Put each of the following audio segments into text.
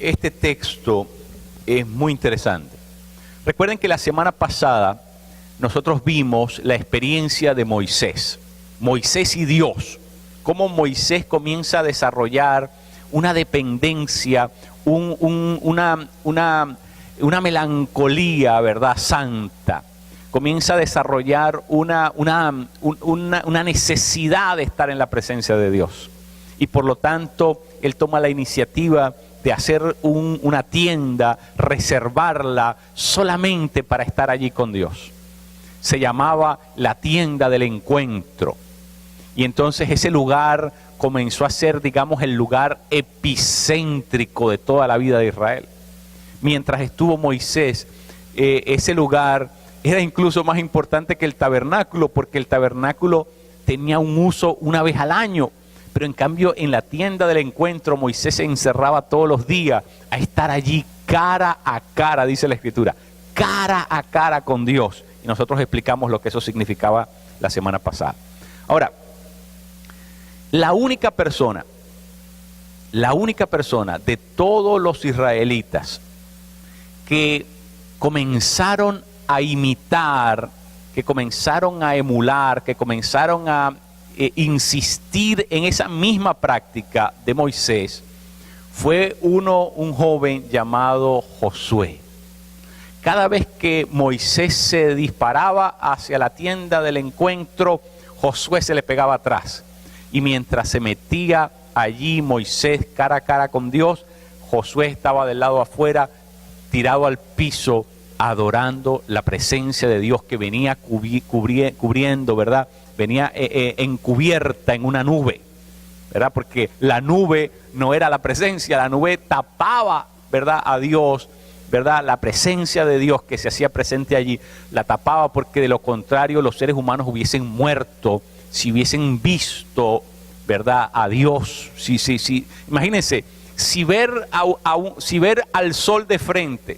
este texto es muy interesante. Recuerden que la semana pasada nosotros vimos la experiencia de Moisés y Dios. Cómo Moisés comienza a desarrollar una dependencia, una melancolía, ¿verdad?, santa. Comienza a desarrollar una necesidad de estar en la presencia de Dios. Y por lo tanto, él toma la iniciativa de hacer una tienda, reservarla solamente para estar allí con Dios. Se llamaba la tienda del encuentro. Y entonces ese lugar comenzó a ser, digamos, el lugar epicéntrico de toda la vida de Israel. Mientras estuvo Moisés, ese lugar era incluso más importante que el tabernáculo, porque el tabernáculo tenía un uso una vez al año. Pero en cambio, en la tienda del encuentro, Moisés se encerraba todos los días a estar allí cara a cara, dice la Escritura, cara a cara con Dios. Y nosotros explicamos lo que eso significaba la semana pasada. Ahora, la única persona de todos los israelitas que comenzaron a imitar, que comenzaron a emular, que comenzaron a insistir en esa misma práctica de Moisés, fue un joven llamado Josué. Cada vez que Moisés se disparaba hacia la tienda del encuentro, Josué se le pegaba atrás. Y mientras se metía allí Moisés cara a cara con Dios, Josué estaba del lado afuera, tirado al piso, adorando la presencia de Dios que venía cubriendo, ¿verdad? Venía encubierta en una nube, ¿verdad? Porque la nube no era la presencia, la nube tapaba, ¿verdad?, a Dios, ¿verdad? La presencia de Dios que se hacía presente allí, la tapaba, porque de lo contrario los seres humanos hubiesen muerto si hubiesen visto, ¿verdad?, a Dios. Sí. Imagínense, si ver al sol de frente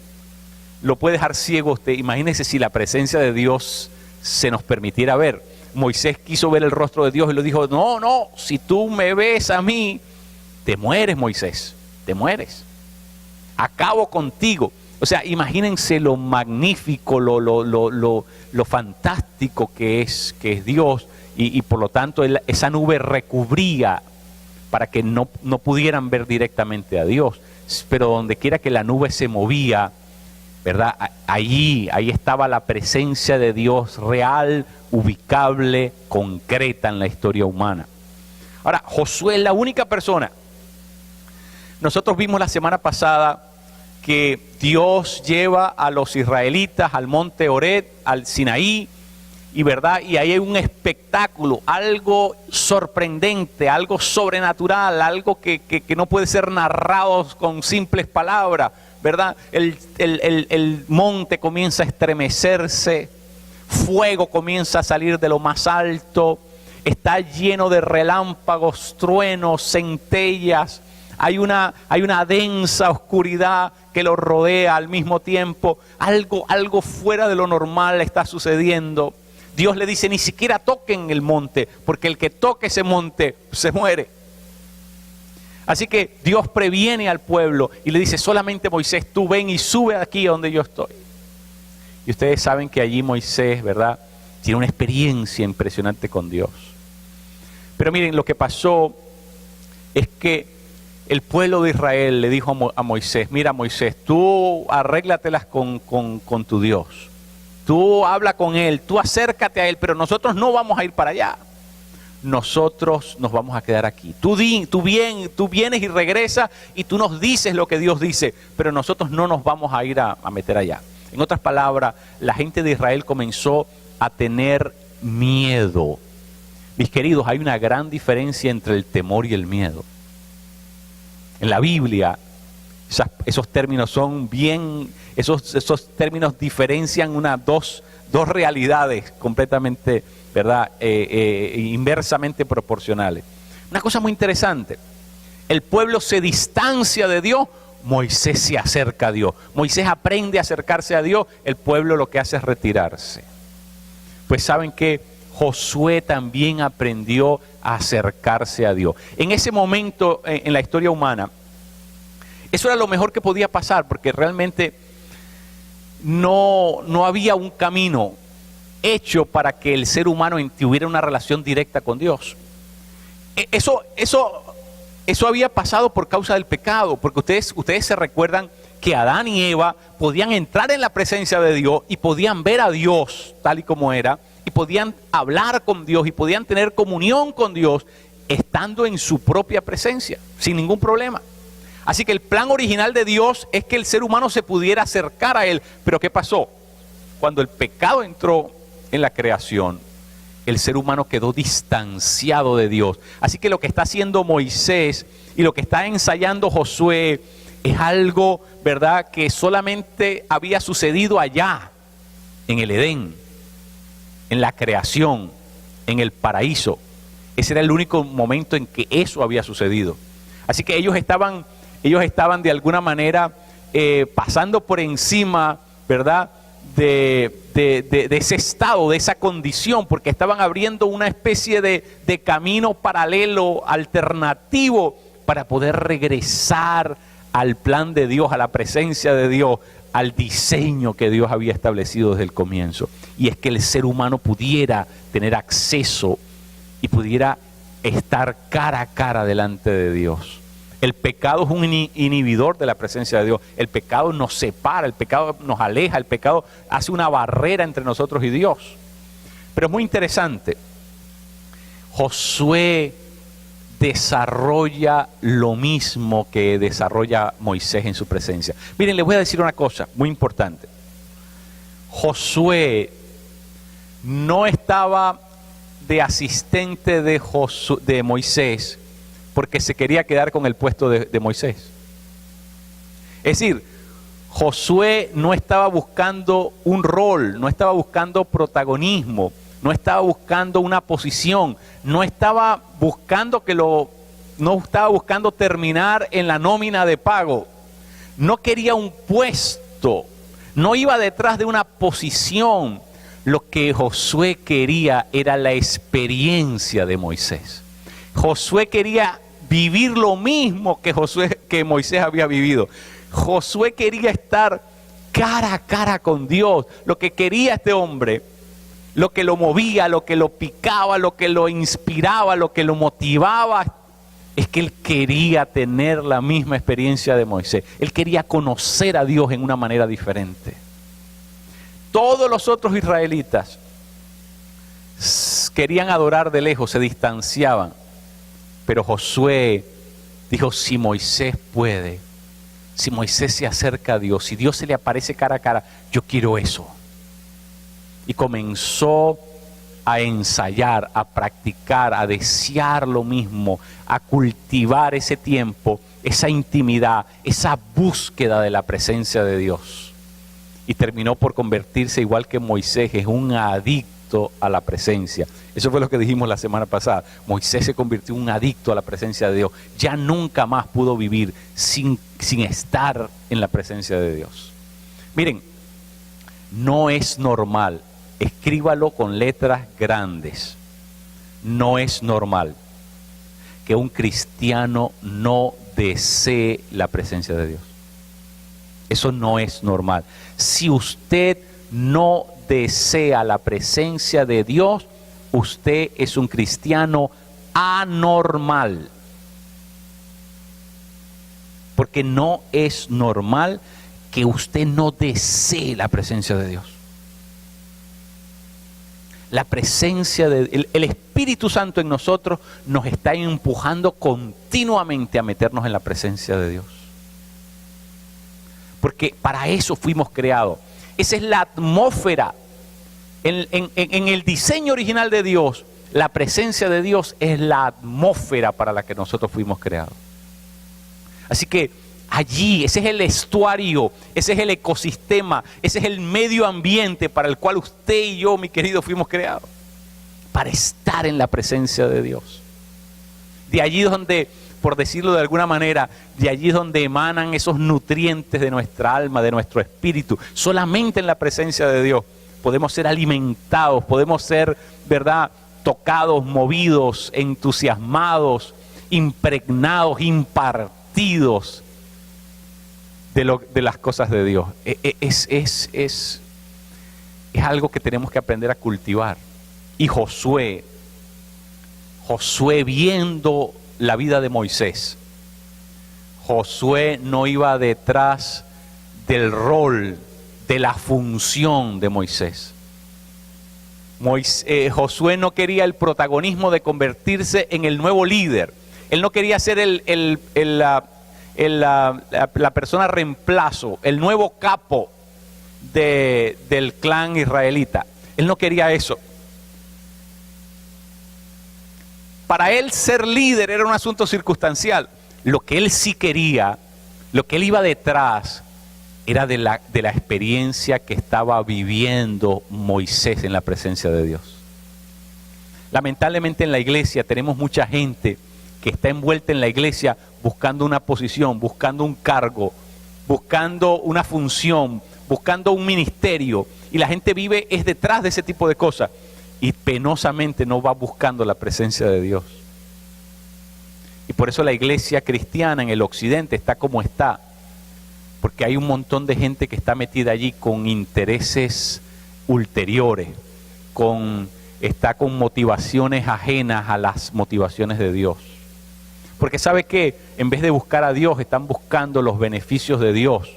lo puede dejar ciego a usted, imagínense si la presencia de Dios se nos permitiera ver. Moisés quiso ver el rostro de Dios y le dijo, no, si tú me ves a mí, te mueres, Moisés, te mueres. Acabo contigo. O sea, imagínense lo magnífico, lo fantástico que es Dios, y por lo tanto esa nube recubría para que no pudieran ver directamente a Dios. Pero donde quiera que la nube se movía, ¿verdad?, ahí estaba la presencia de Dios real, ubicable, concreta en la historia humana. Ahora, Josué es la única persona. Nosotros vimos la semana pasada que Dios lleva a los israelitas al monte Horeb, al Sinaí, y verdad, y ahí hay un espectáculo, algo sorprendente, algo sobrenatural, algo que no puede ser narrado con simples palabras, ¿verdad? El monte comienza a estremecerse, fuego comienza a salir de lo más alto, está lleno de relámpagos, truenos, centellas, hay una densa oscuridad que lo rodea al mismo tiempo, algo fuera de lo normal está sucediendo. Dios le dice, ni siquiera toquen el monte, porque el que toque ese monte se muere. Así que Dios previene al pueblo y le dice, solamente Moisés, tú ven y sube aquí donde yo estoy. Y ustedes saben que allí Moisés, ¿verdad?, tiene una experiencia impresionante con Dios. Pero miren, lo que pasó es que el pueblo de Israel le dijo a Moisés, mira Moisés, tú arréglatelas con tu Dios. Tú habla con Él, tú acércate a Él, pero nosotros no vamos a ir para allá. Nosotros nos vamos a quedar aquí. Tú vienes y regresas y tú nos dices lo que Dios dice, pero nosotros no nos vamos a ir a meter allá. En otras palabras, la gente de Israel comenzó a tener miedo. Mis queridos, hay una gran diferencia entre el temor y el miedo. En la Biblia, esos términos son bien, esos términos diferencian dos realidades completamente, ¿verdad?, inversamente proporcionales. Una cosa muy interesante, el pueblo se distancia de Dios, Moisés se acerca a Dios. Moisés aprende a acercarse a Dios, el pueblo lo que hace es retirarse. Pues saben que Josué también aprendió a acercarse a Dios. En ese momento en la historia humana, Eso era lo mejor que podía pasar, porque realmente no había un camino hecho para que el ser humano tuviera una relación directa con Dios. Eso había pasado por causa del pecado, porque ustedes se recuerdan que Adán y Eva podían entrar en la presencia de Dios y podían ver a Dios tal y como era, y podían hablar con Dios y podían tener comunión con Dios estando en su propia presencia, sin ningún problema. Así que el plan original de Dios es que el ser humano se pudiera acercar a Él. Pero ¿qué pasó? Cuando el pecado entró en la creación, el ser humano quedó distanciado de Dios. Así que lo que está haciendo Moisés y lo que está ensayando Josué es algo, ¿verdad?, que solamente había sucedido allá, en el Edén, en la creación, en el paraíso. Ese era el único momento en que eso había sucedido. Así que ellos estaban de alguna manera pasando por encima, ¿verdad?, de ese estado, de esa condición, porque estaban abriendo una especie de camino paralelo, alternativo, para poder regresar al plan de Dios, a la presencia de Dios, al diseño que Dios había establecido desde el comienzo. Y es que el ser humano pudiera tener acceso y pudiera estar cara a cara delante de Dios. El pecado es un inhibidor de la presencia de Dios. El pecado nos separa, el pecado nos aleja, el pecado hace una barrera entre nosotros y Dios. Pero es muy interesante. Josué desarrolla lo mismo que desarrolla Moisés en su presencia. Miren, les voy a decir una cosa muy importante. Josué no estaba de asistente de Moisés porque se quería quedar con el puesto de Moisés. Es decir, Josué no estaba buscando un rol, no estaba buscando protagonismo, no estaba buscando una posición, no estaba buscando terminar en la nómina de pago, no quería un puesto, no iba detrás de una posición. Lo que Josué quería era la experiencia de Moisés. Josué quería vivir lo mismo que Moisés había vivido. Josué quería estar cara a cara con Dios. Lo que quería este hombre, lo que lo movía, lo que lo picaba, lo que lo inspiraba, lo que lo motivaba, es que él quería tener la misma experiencia de Moisés. Él quería conocer a Dios en una manera diferente. Todos los otros israelitas querían adorar de lejos, se distanciaban. Pero Josué dijo, si Moisés puede, si Moisés se acerca a Dios, si Dios se le aparece cara a cara, yo quiero eso. Y comenzó a ensayar, a practicar, a desear lo mismo, a cultivar ese tiempo, esa intimidad, esa búsqueda de la presencia de Dios. Y terminó por convertirse, igual que Moisés, en un adicto a la presencia. Eso fue lo que dijimos la semana pasada. Moisés se convirtió en un adicto a la presencia de Dios. Ya nunca más pudo vivir sin estar en la presencia de Dios. Miren, no es normal, escríbalo con letras grandes, no es normal que un cristiano no desee la presencia de Dios. Eso no es normal. Si usted no desea la presencia de Dios, usted es un cristiano anormal. Porque no es normal que usted no desee la presencia de Dios. La presencia el Espíritu Santo en nosotros nos está empujando continuamente a meternos en la presencia de Dios. Porque para eso fuimos creados. Esa es la atmósfera. En el diseño original de Dios, la presencia de Dios es la atmósfera para la que nosotros fuimos creados. Así que allí, ese es el estuario, ese es el ecosistema, ese es el medio ambiente para el cual usted y yo, mi querido, fuimos creados. Para estar en la presencia de Dios. De allí donde, por decirlo de alguna manera, de allí donde emanan esos nutrientes de nuestra alma, de nuestro espíritu. Solamente en la presencia de Dios podemos ser alimentados, podemos ser, ¿verdad?, tocados, movidos, entusiasmados, impregnados, impartidos de las cosas de Dios. Es algo que tenemos que aprender a cultivar. Y Josué viendo la vida de Moisés, Josué no iba detrás del rol, de la función de Moisés. Josué no quería el protagonismo de convertirse en el nuevo líder. Él no quería ser la persona reemplazo, el nuevo capo del clan israelita. Él no quería eso. Para él ser líder era un asunto circunstancial. Lo que él sí quería, lo que él iba detrás, era de la experiencia que estaba viviendo Moisés en la presencia de Dios. Lamentablemente en la iglesia tenemos mucha gente que está envuelta en la iglesia buscando una posición, buscando un cargo, buscando una función, buscando un ministerio, y la gente vive es detrás de ese tipo de cosas y penosamente no va buscando la presencia de Dios. Y por eso la iglesia cristiana en el occidente está como está, porque hay un montón de gente que está metida allí con intereses ulteriores, está con motivaciones ajenas a las motivaciones de Dios. Porque sabe que en vez de buscar a Dios, están buscando los beneficios de Dios.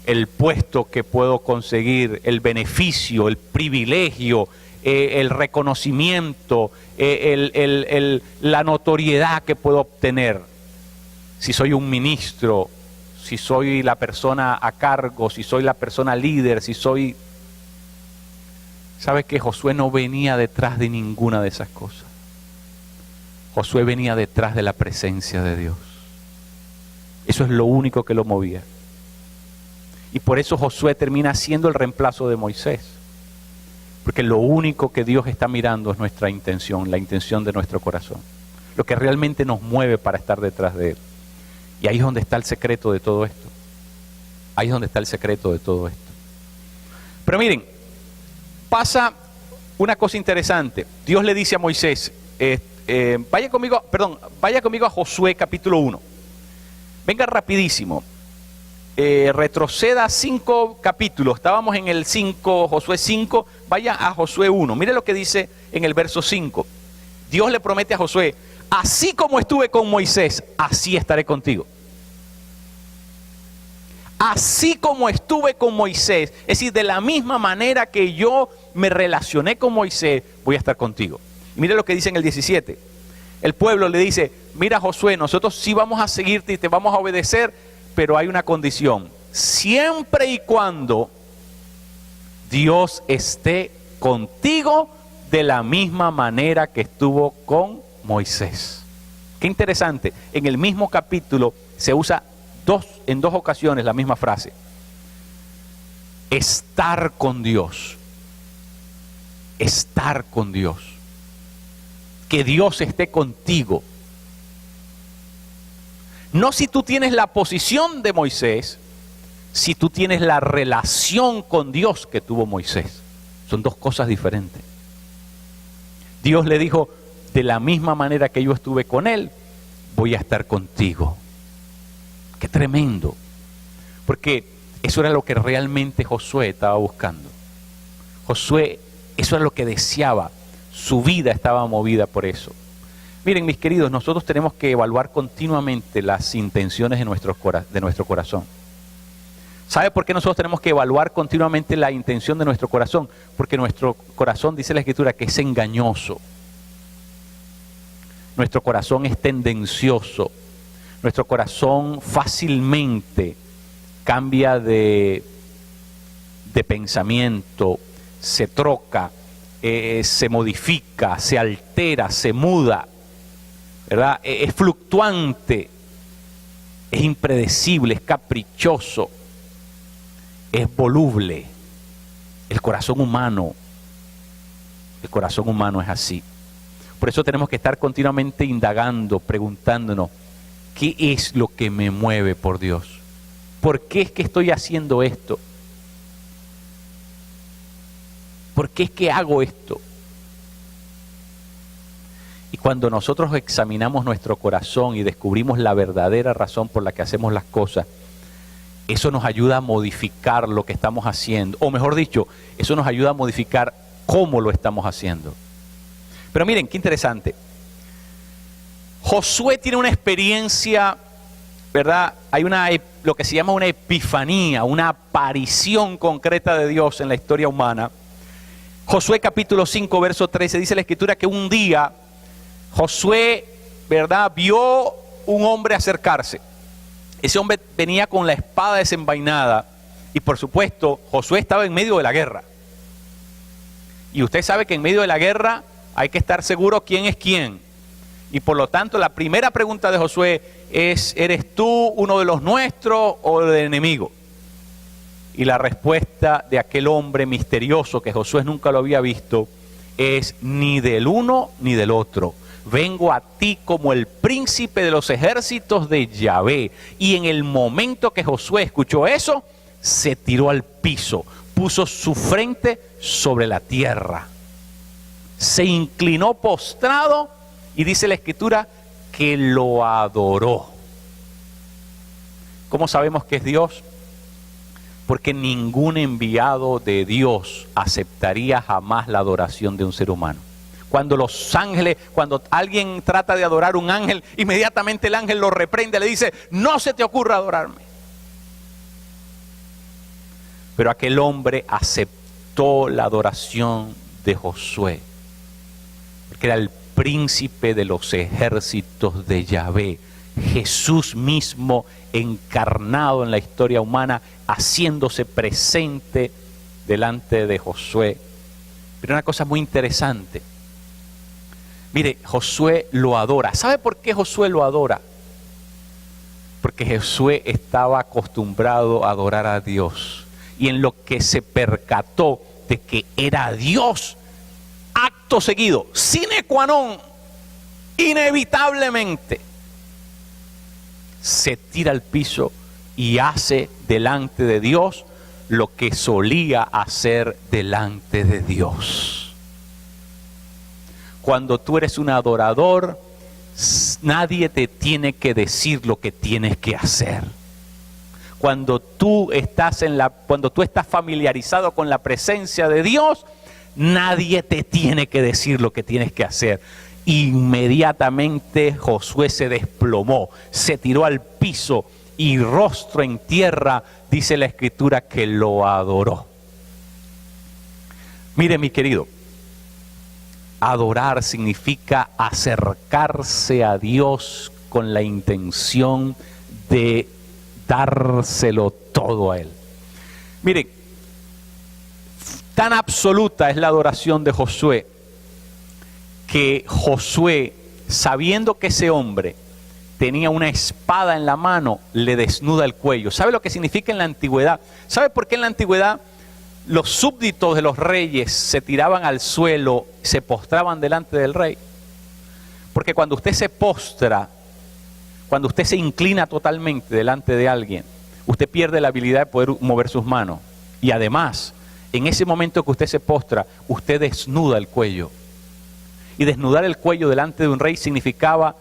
El puesto que puedo conseguir, el beneficio, el privilegio, el reconocimiento, la notoriedad que puedo obtener. Si soy un ministro, si soy la persona a cargo, si soy la persona líder, si soy... ¿Sabe que Josué no venía detrás de ninguna de esas cosas? Josué venía detrás de la presencia de Dios. Eso es lo único que lo movía. Y por eso Josué termina siendo el reemplazo de Moisés. Porque lo único que Dios está mirando es nuestra intención, la intención de nuestro corazón. Lo que realmente nos mueve para estar detrás de Él. Y ahí es donde está el secreto de todo esto. Ahí es donde está el secreto de todo esto. Pero miren, pasa una cosa interesante. Dios le dice a Moisés, vaya conmigo a Josué capítulo 1. Venga rapidísimo. Retroceda 5 capítulos. Estábamos en el 5, Josué 5. Vaya a Josué 1. Mire lo que dice en el verso 5. Dios le promete a Josué: así como estuve con Moisés, así estaré contigo. Así como estuve con Moisés, es decir, de la misma manera que yo me relacioné con Moisés, voy a estar contigo. Y mire lo que dice en el 17. El pueblo le dice: mira, Josué, nosotros sí vamos a seguirte y te vamos a obedecer, pero hay una condición: siempre y cuando Dios esté contigo de la misma manera que estuvo con Moisés. Qué interesante, en el mismo capítulo se usa en dos ocasiones la misma frase: estar con Dios. Estar con Dios. Que Dios esté contigo. No si tú tienes la posición de Moisés, si tú tienes la relación con Dios que tuvo Moisés. Son dos cosas diferentes. Dios le dijo: de la misma manera que yo estuve con él, voy a estar contigo. Qué tremendo. Porque eso era lo que realmente Josué estaba buscando. Josué, eso era lo que deseaba. Su vida estaba movida por eso. Miren, mis queridos, nosotros tenemos que evaluar continuamente las intenciones de nuestro corazón. ¿Sabe por qué nosotros tenemos que evaluar continuamente la intención de nuestro corazón? Porque nuestro corazón, dice la Escritura, que es engañoso. Nuestro corazón es tendencioso. Nuestro corazón fácilmente cambia de pensamiento, se troca, se modifica, se altera, se muda, ¿verdad? Es fluctuante, es impredecible, es caprichoso, es voluble. El corazón humano es así. Por eso tenemos que estar continuamente indagando, preguntándonos: ¿qué es lo que me mueve por Dios? ¿Por qué es que estoy haciendo esto? ¿Por qué es que hago esto? Y cuando nosotros examinamos nuestro corazón y descubrimos la verdadera razón por la que hacemos las cosas, eso nos ayuda a modificar lo que estamos haciendo. O mejor dicho, eso nos ayuda a modificar cómo lo estamos haciendo. Pero miren, qué interesante. Josué tiene una experiencia, ¿verdad? Hay lo que se llama una epifanía, una aparición concreta de Dios en la historia humana. Josué capítulo 5, verso 13, dice la Escritura que un día Josué, ¿verdad?, vio un hombre acercarse. Ese hombre venía con la espada desenvainada y por supuesto Josué estaba en medio de la guerra. Y usted sabe que en medio de la guerra hay que estar seguro quién es quién. Y por lo tanto la primera pregunta de Josué es: ¿eres tú uno de los nuestros o del enemigo? Y la respuesta de aquel hombre misterioso que Josué nunca lo había visto es: ni del uno ni del otro. Vengo a ti como el príncipe de los ejércitos de Yahvé. Y en el momento que Josué escuchó eso, se tiró al piso, puso su frente sobre la tierra, se inclinó postrado y dice la Escritura que lo adoró. ¿Cómo sabemos que es Dios? Porque ningún enviado de Dios aceptaría jamás la adoración de un ser humano. Cuando los ángeles, cuando alguien trata de adorar a un ángel, inmediatamente el ángel lo reprende, le dice: no se te ocurra adorarme. Pero aquel hombre aceptó la adoración de Josué, porque era el príncipe de los ejércitos de Yahvé, Jesús mismo encarnado en la historia humana, haciéndose presente delante de Josué. Pero una cosa muy interesante. Mire, Josué lo adora. ¿Sabe por qué Josué lo adora? Porque Josué estaba acostumbrado a adorar a Dios. Y en lo que se percató de que era Dios, acto seguido, sine qua non, inevitablemente, se tira al piso y hace delante de Dios lo que solía hacer delante de Dios. Cuando tú eres un adorador, nadie te tiene que decir lo que tienes que hacer. Cuando tú estás familiarizado con la presencia de Dios, nadie te tiene que decir lo que tienes que hacer. Inmediatamente Josué se desplomó, se tiró al piso y rostro en tierra, dice la Escritura que lo adoró. Mire, mi querido, adorar significa acercarse a Dios con la intención de dárselo todo a Él. Mire, tan absoluta es la adoración de Josué, que Josué, sabiendo que ese hombre tenía una espada en la mano, le desnuda el cuello. ¿Sabe lo que significa en la antigüedad? ¿Sabe por qué en la antigüedad los súbditos de los reyes se tiraban al suelo, se postraban delante del rey? Porque cuando usted se postra, cuando usted se inclina totalmente delante de alguien, usted pierde la habilidad de poder mover sus manos. Y además, en ese momento que usted se postra, usted desnuda el cuello. Y desnudar el cuello delante de un rey significaba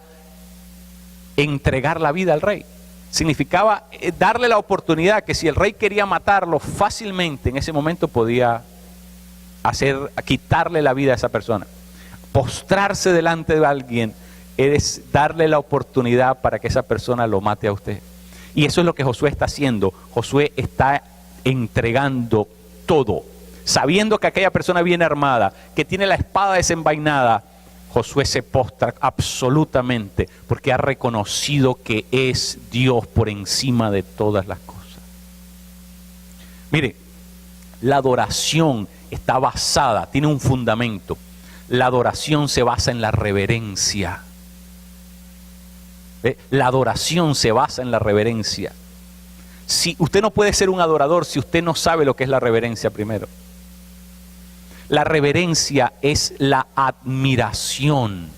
entregar la vida al rey. Significaba darle la oportunidad que si el rey quería matarlo fácilmente, en ese momento podía quitarle la vida a esa persona. Postrarse delante de alguien es darle la oportunidad para que esa persona lo mate a usted. Y eso es lo que Josué está haciendo. Josué está entregando todo. Sabiendo que aquella persona viene armada, que tiene la espada desenvainada, Josué se postra absolutamente porque ha reconocido que es Dios por encima de todas las cosas. Mire, la adoración está basada, tiene un fundamento. La adoración se basa en la reverencia. ¿Ve? La adoración se basa en la reverencia. Si usted no puede ser un adorador si usted no sabe lo que es la reverencia primero. La reverencia es la admiración.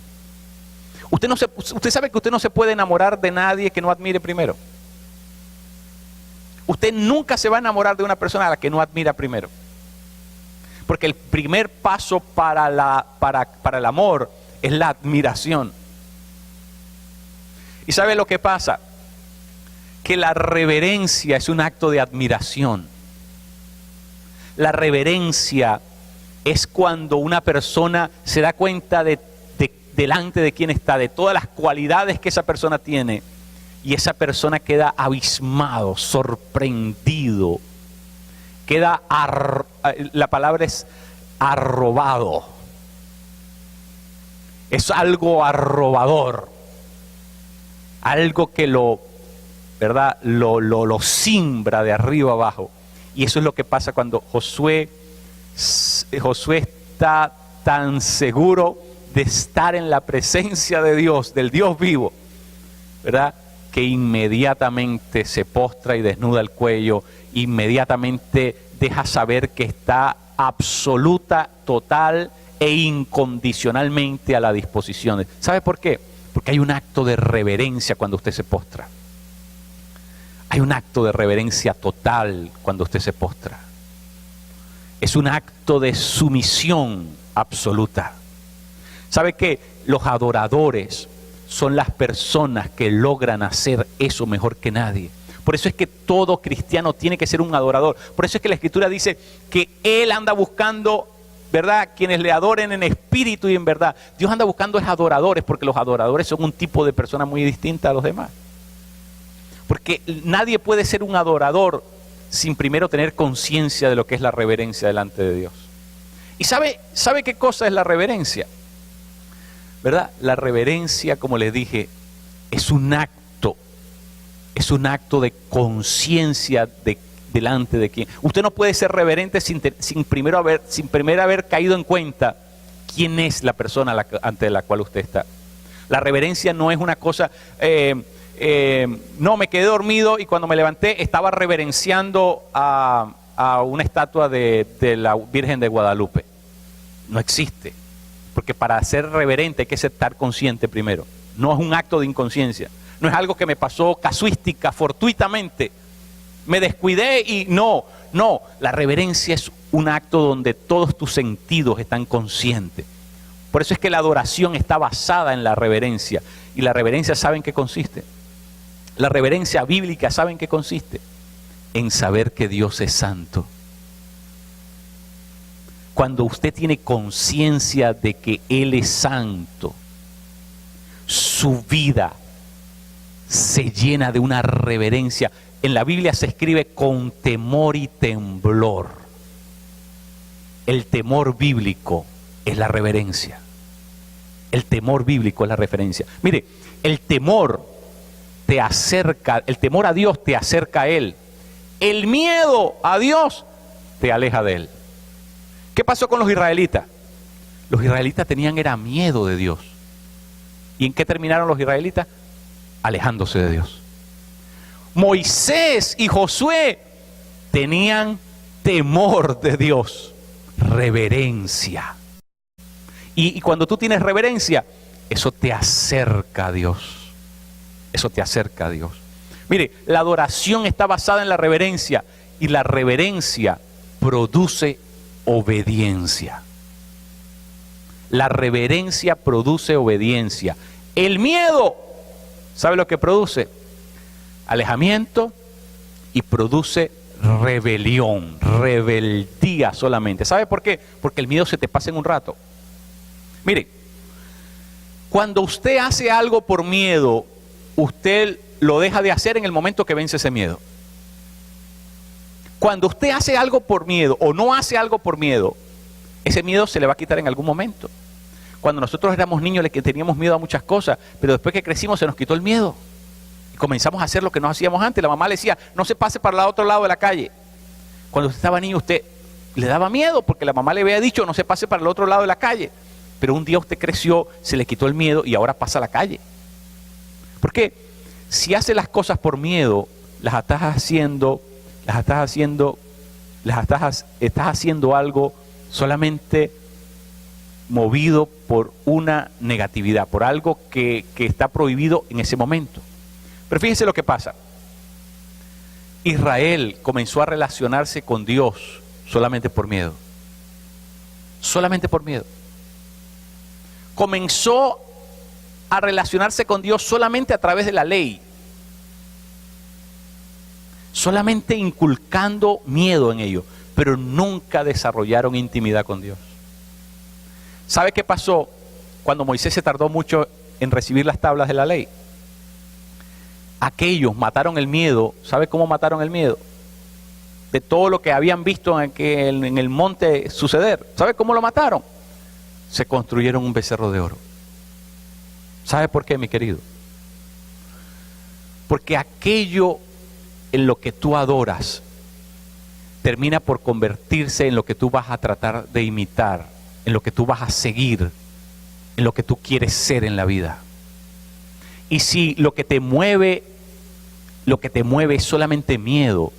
Usted sabe que usted no se puede enamorar de nadie que no admire primero. Usted nunca se va a enamorar de una persona a la que no admira primero. Porque el primer paso para el amor es la admiración. ¿Y sabe lo que pasa? Que la reverencia es un acto de admiración. La reverencia es cuando una persona se da cuenta delante de quién está, de todas las cualidades que esa persona tiene, y esa persona queda abismado, sorprendido, la palabra es arrobado. Es algo arrobador, algo que ¿verdad? Lo cimbra de arriba abajo. Y eso es lo que pasa cuando Josué está tan seguro de estar en la presencia de Dios, del Dios vivo, ¿verdad? Que inmediatamente se postra y desnuda el cuello, inmediatamente deja saber que está absoluta, total e incondicionalmente a la disposición. ¿Sabe por qué? Porque hay un acto de reverencia cuando usted se postra. Hay un acto de reverencia total cuando usted se postra. Es un acto de sumisión absoluta. ¿Sabe qué? Los adoradores son las personas que logran hacer eso mejor que nadie. Por eso es que todo cristiano tiene que ser un adorador. Por eso es que la Escritura dice que Él anda buscando, ¿verdad?, quienes le adoren en espíritu y en verdad. Dios anda buscando es adoradores, porque los adoradores son un tipo de persona muy distinta a los demás. Porque nadie puede ser un adorador sin primero tener conciencia de lo que es la reverencia delante de Dios. ¿Y sabe qué cosa es la reverencia? ¿Verdad? La reverencia, como les dije, es un acto de conciencia delante de quien. Usted no puede ser reverente sin primero haber caído en cuenta quién es la persona ante la cual usted está. La reverencia no es una cosa, no, me quedé dormido y cuando me levanté estaba reverenciando a una estatua de la Virgen de Guadalupe. No existe. Porque para ser reverente hay que estar consciente primero. No es un acto de inconsciencia. No es algo que me pasó casuística, fortuitamente. Me descuidé y no. La reverencia es un acto donde todos tus sentidos están conscientes. Por eso es que la adoración está basada en la reverencia. Y la reverencia, ¿saben qué consiste? La reverencia bíblica, ¿saben qué consiste? En saber que Dios es santo. Cuando usted tiene conciencia de que Él es santo, su vida se llena de una reverencia. En la Biblia se escribe con temor y temblor. El temor bíblico es la reverencia. El temor bíblico es la referencia. Mire, el temor te acerca, el temor a Dios te acerca a Él. El miedo a Dios te aleja de Él. ¿Qué pasó con los israelitas? Los israelitas era miedo de Dios. ¿Y en qué terminaron los israelitas? Alejándose de Dios. Moisés y Josué tenían temor de Dios, reverencia. Y cuando tú tienes reverencia, eso te acerca a Dios. Eso te acerca a Dios. Mire, la adoración está basada en la reverencia y la reverencia produce obediencia. La reverencia produce obediencia. El miedo, ¿sabe lo que produce? Alejamiento y produce rebelión, rebeldía solamente. ¿Sabe por qué? Porque el miedo se te pasa en un rato. Mire, cuando usted hace algo por miedo, usted lo deja de hacer en el momento que vence ese miedo. Cuando usted hace algo por miedo o no hace algo por miedo, ese miedo se le va a quitar en algún momento. Cuando nosotros éramos niños le teníamos miedo a muchas cosas, pero después que crecimos se nos quitó el miedo. Y comenzamos a hacer lo que no hacíamos antes. La mamá le decía, no se pase para el otro lado de la calle. Cuando usted estaba niño, usted le daba miedo porque la mamá le había dicho, no se pase para el otro lado de la calle. Pero un día usted creció, se le quitó el miedo y ahora pasa a la calle. Porque si hace las cosas por miedo, estás haciendo algo solamente movido por una negatividad, por algo que está prohibido en ese momento. Pero fíjense lo que pasa. Israel comenzó a relacionarse con Dios solamente por miedo. Solamente por miedo. comenzó a relacionarse con Dios solamente a través de la ley, solamente inculcando miedo en ellos, pero nunca desarrollaron intimidad con Dios. ¿Sabe qué pasó cuando Moisés se tardó mucho en recibir las tablas de la ley? Aquellos mataron el miedo. ¿Sabe cómo mataron el miedo? De todo lo que habían visto en el monte suceder. ¿Sabe cómo lo mataron? Se construyeron un becerro de oro. ¿Sabe por qué, mi querido? Porque aquello en lo que tú adoras termina por convertirse en lo que tú vas a tratar de imitar, en lo que tú vas a seguir, en lo que tú quieres ser en la vida. Y si lo que te mueve es solamente miedo,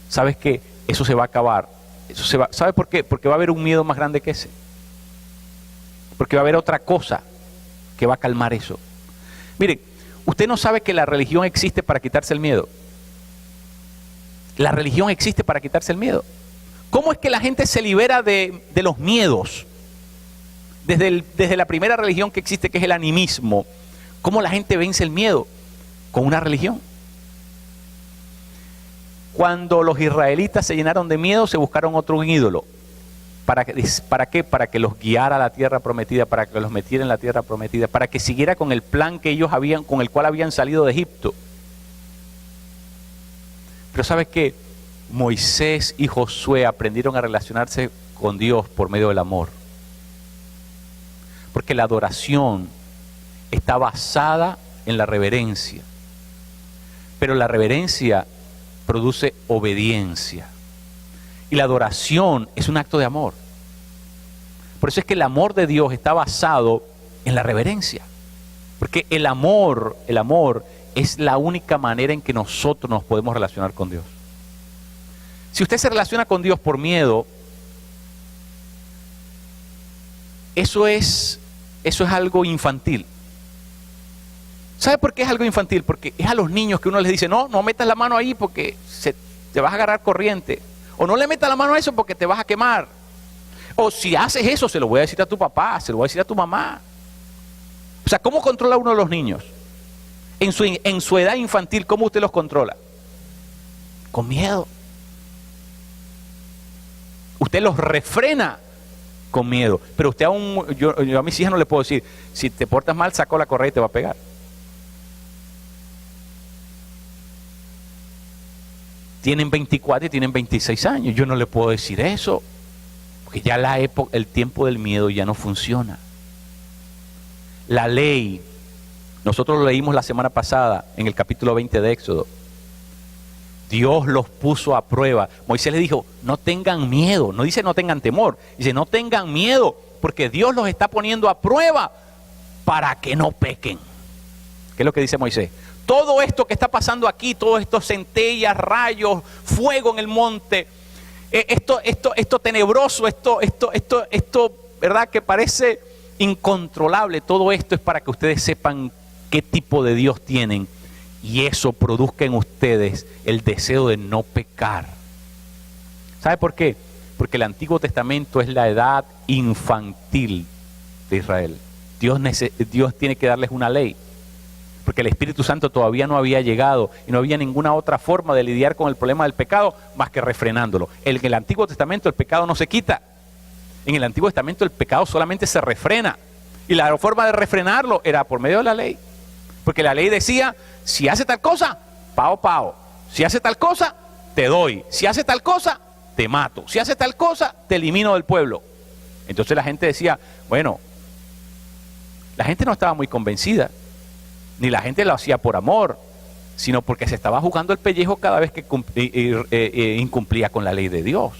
¿sabes qué? Eso se va a acabar. ¿Sabe por qué? Porque va a haber un miedo más grande que ese. Porque va a haber otra cosa que va a calmar eso. Mire, usted no sabe que la religión existe para quitarse el miedo. La religión existe para quitarse el miedo. ¿Cómo es que la gente se libera de los miedos? Desde la primera religión que existe, que es el animismo. ¿Cómo la gente vence el miedo? Con una religión. Cuando los israelitas se llenaron de miedo, se buscaron otro ídolo. ¿Para qué? Para que los guiara a la tierra prometida, para que los metiera en la tierra prometida, para que siguiera con el plan que ellos con el cual habían salido de Egipto. Pero ¿sabes qué? Moisés y Josué aprendieron a relacionarse con Dios por medio del amor. Porque la adoración está basada en la reverencia. Pero la reverencia produce obediencia. Y la adoración es un acto de amor. Por eso es que el amor de Dios está basado en la reverencia. Porque el amor es la única manera en que nosotros nos podemos relacionar con Dios. Si usted se relaciona con Dios por miedo, eso es algo infantil. ¿Sabe por qué es algo infantil? Porque es a los niños que uno les dice, no metas la mano ahí porque te vas a agarrar corriente. O no le metas la mano a eso porque te vas a quemar. O si haces eso, se lo voy a decir a tu papá, se lo voy a decir a tu mamá. O sea, ¿cómo controla uno a los niños? En su edad infantil, ¿cómo usted los controla? Con miedo. Usted los refrena con miedo. Pero usted yo a mis hijas no le puedo decir, si te portas mal, saco la correa y te va a pegar. Tienen 24 y tienen 26 años. Yo no le puedo decir eso. Porque ya el tiempo del miedo ya no funciona. La ley, nosotros lo leímos la semana pasada en el capítulo 20 de Éxodo. Dios los puso a prueba. Moisés les dijo, no tengan miedo. No dice no tengan temor. Dice no tengan miedo porque Dios los está poniendo a prueba para que no pequen. ¿Qué es lo que dice Moisés? Todo esto que está pasando aquí, todos estos centellas, rayos, fuego en el monte, esto tenebroso, esto, ¿verdad? Que parece incontrolable. Todo esto es para que ustedes sepan qué tipo de Dios tienen y eso produzca en ustedes el deseo de no pecar. ¿Sabe por qué? Porque el Antiguo Testamento es la edad infantil de Israel. Dios tiene que darles una ley. Porque el Espíritu Santo todavía no había llegado y no había ninguna otra forma de lidiar con el problema del pecado más que refrenándolo. En el Antiguo Testamento el pecado no se quita. En el Antiguo Testamento el pecado solamente se refrena. Y la forma de refrenarlo era por medio de la ley. Porque la ley decía, si hace tal cosa, pao. Si hace tal cosa, te doy. Si hace tal cosa, te mato. Si hace tal cosa, te elimino del pueblo. Entonces la gente decía, bueno, la gente no estaba muy convencida. Ni la gente lo hacía por amor, sino porque se estaba jugando el pellejo cada vez que incumplía con la ley de Dios.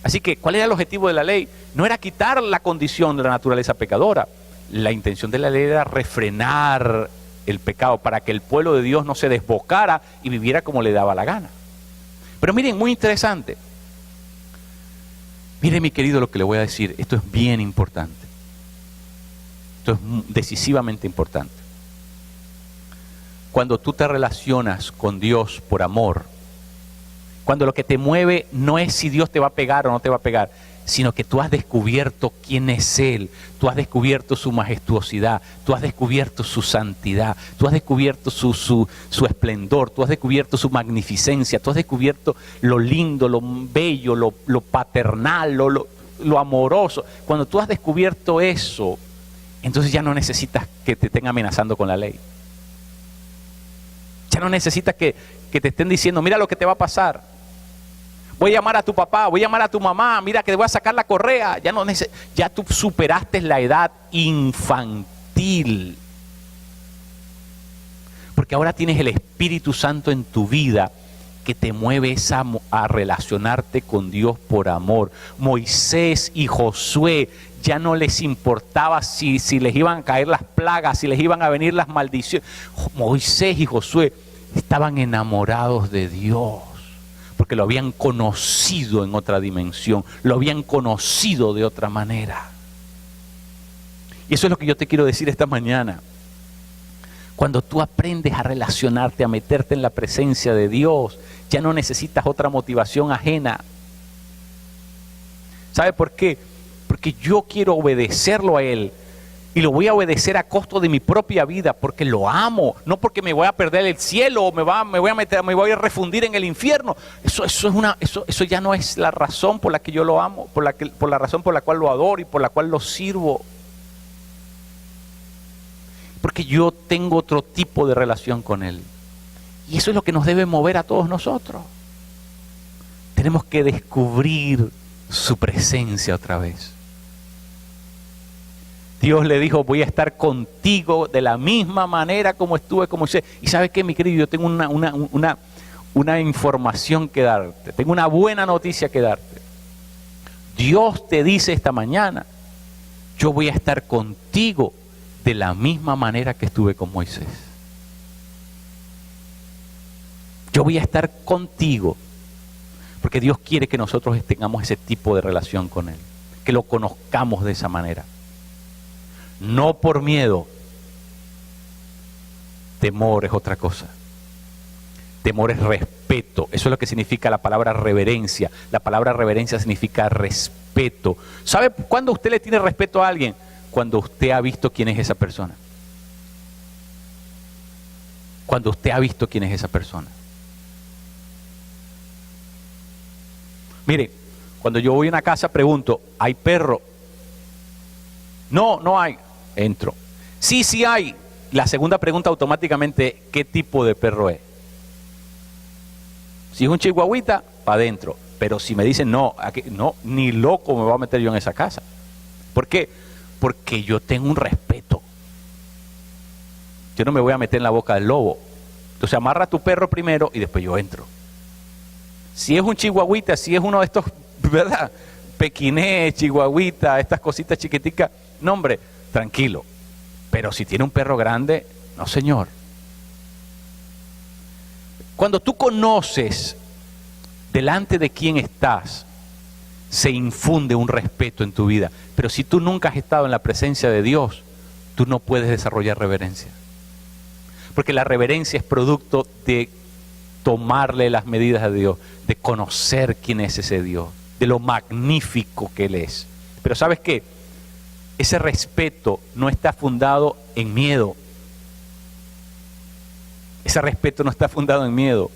Así que, ¿cuál era el objetivo de la ley? No era quitar la condición de la naturaleza pecadora. La intención de la ley era refrenar el pecado para que el pueblo de Dios no se desbocara y viviera como le daba la gana. Pero miren, muy interesante. Mire, mi querido, lo que le voy a decir. Esto es bien importante. Esto es decisivamente importante. Cuando tú te relacionas con Dios por amor, cuando lo que te mueve no es si Dios te va a pegar o no te va a pegar, sino que tú has descubierto quién es Él, tú has descubierto su majestuosidad, tú has descubierto su santidad, tú has descubierto su esplendor, tú has descubierto su magnificencia, tú has descubierto lo lindo, lo bello, lo paternal, lo amoroso. Cuando tú has descubierto eso, entonces ya no necesitas que te estén amenazando con la ley. Ya no necesitas que te estén diciendo, mira lo que te va a pasar. Voy a llamar a tu papá, voy a llamar a tu mamá, mira que te voy a sacar la correa. Ya tú superaste la edad infantil. Porque ahora tienes el Espíritu Santo en tu vida que te mueve a relacionarte con Dios por amor. Moisés y Josué ya no les importaba si les iban a caer las plagas, si les iban a venir las maldiciones. Moisés y Josué estaban enamorados de Dios, porque lo habían conocido en otra dimensión, lo habían conocido de otra manera. Y eso es lo que yo te quiero decir esta mañana. Cuando tú aprendes a relacionarte, a meterte en la presencia de Dios, ya no necesitas otra motivación ajena. ¿Sabe por qué? Porque yo quiero obedecerlo a Él. Y lo voy a obedecer a costo de mi propia vida, porque lo amo, no porque me voy a perder el cielo o me voy a refundir en el infierno. Eso ya no es la razón por la que yo lo amo, por la razón por la cual lo adoro y por la cual lo sirvo. Porque yo tengo otro tipo de relación con Él. Y eso es lo que nos debe mover a todos nosotros. Tenemos que descubrir su presencia otra vez. Dios le dijo, voy a estar contigo de la misma manera como estuve con Moisés. Y ¿sabes qué, mi querido? Yo tengo una información que darte. Tengo una buena noticia que darte. Dios te dice esta mañana, yo voy a estar contigo de la misma manera que estuve con Moisés. Yo voy a estar contigo. Porque Dios quiere que nosotros tengamos ese tipo de relación con Él. Que lo conozcamos de esa manera. No por miedo. Temor es otra cosa. Temor es respeto. Eso es lo que significa la palabra reverencia. La palabra reverencia significa respeto. ¿Sabe cuándo usted le tiene respeto a alguien? Cuando usted ha visto quién es esa persona. Cuando usted ha visto quién es esa persona. Mire, cuando yo voy a una casa pregunto, ¿hay perro? No, no hay. Entro. Sí, sí hay. La segunda pregunta automáticamente, ¿qué tipo de perro es? Si es un chihuahuita, para adentro. Pero si me dicen, no, ni loco me voy a meter yo en esa casa. ¿Por qué? Porque yo tengo un respeto. Yo no me voy a meter en la boca del lobo. Entonces amarra a tu perro primero y después yo entro. Si es un chihuahuita, si es uno de estos, ¿verdad? Pequinés, chihuahuita, estas cositas chiquiticas, no hombre, tranquilo. Pero si tiene un perro grande, no señor. Cuando tú conoces delante de quién estás, se infunde un respeto en tu vida. Pero si tú nunca has estado en la presencia de Dios, tú no puedes desarrollar reverencia. Porque la reverencia es producto de tomarle las medidas a Dios, de conocer quién es ese Dios, de lo magnífico que Él es. Pero ¿sabes qué? Ese respeto no está fundado en miedo. Ese respeto no está fundado en miedo.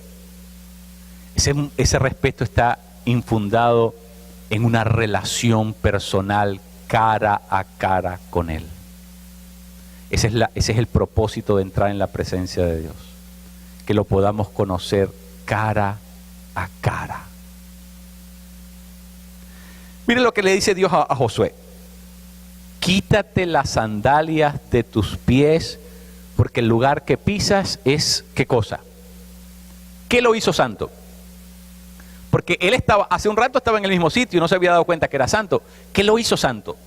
Ese respeto está infundado en una relación personal cara a cara con Él. Ese es el propósito de entrar en la presencia de Dios. Que lo podamos conocer cara a cara. Mire lo que le dice Dios a Josué. Quítate las sandalias de tus pies, porque el lugar que pisas es, ¿qué cosa? ¿Qué lo hizo santo? Porque él hace un rato estaba en el mismo sitio y no se había dado cuenta que era santo. ¿Qué lo hizo santo?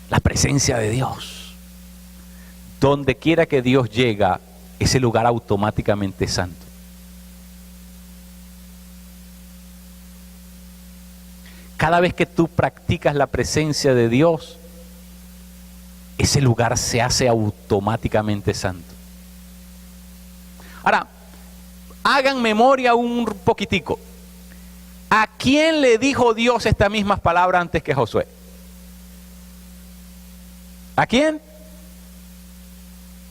La presencia de Dios. Donde quiera que Dios llega, ese lugar automáticamente es santo. Cada vez que tú practicas la presencia de Dios, ese lugar se hace automáticamente santo. Ahora, hagan memoria un poquitico. ¿A quién le dijo Dios estas mismas palabras antes que Josué? ¿A quién?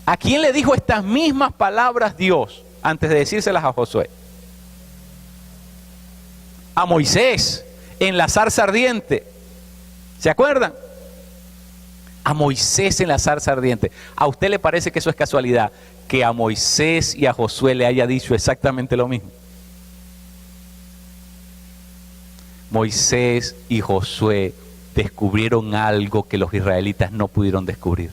¿A quién le dijo estas mismas palabras Dios antes de decírselas a Josué? A Moisés, en la zarza ardiente. ¿Se acuerdan? A Moisés en la zarza ardiente. ¿A usted le parece que eso es casualidad? Que a Moisés y a Josué le haya dicho exactamente lo mismo. Moisés y Josué descubrieron algo que los israelitas no pudieron descubrir.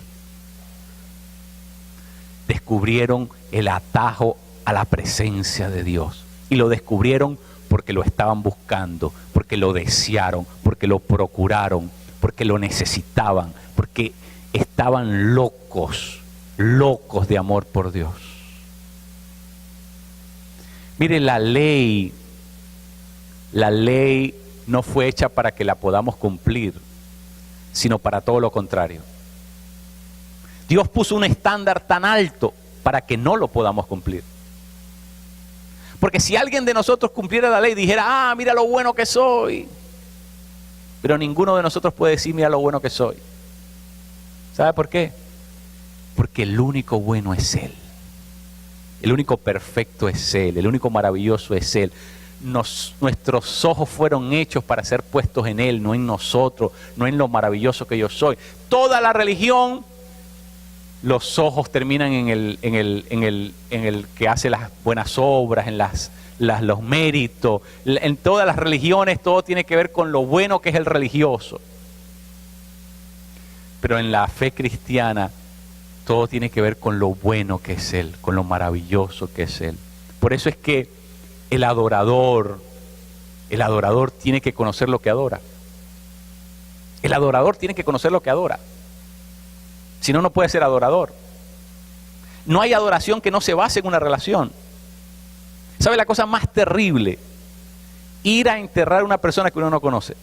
Descubrieron el atajo a la presencia de Dios. Y lo descubrieron porque lo estaban buscando, porque lo desearon, porque lo procuraron, porque lo necesitaban, porque estaban locos de amor por Dios. Mire, la ley no fue hecha para que la podamos cumplir, sino para todo lo contrario. Dios puso un estándar tan alto para que no lo podamos cumplir. Porque si alguien de nosotros cumpliera la ley, dijera, mira lo bueno que soy. Pero ninguno de nosotros puede decir, mira lo bueno que soy. ¿Sabe por qué? Porque el único bueno es Él. El único perfecto es Él. El único maravilloso es Él. Nuestros ojos fueron hechos para ser puestos en Él, no en nosotros, no en lo maravilloso que yo soy. Toda la religión, los ojos terminan en el que hace las buenas obras, en los méritos. En todas las religiones todo tiene que ver con lo bueno que es el religioso. Pero en la fe cristiana todo tiene que ver con lo bueno que es Él, con lo maravilloso que es Él. Por eso es que el adorador tiene que conocer lo que adora. El adorador tiene que conocer lo que adora. Si no, no puede ser adorador. No hay adoración que no se base en una relación. ¿Sabe la cosa más terrible? Ir a enterrar a una persona que uno no conoce.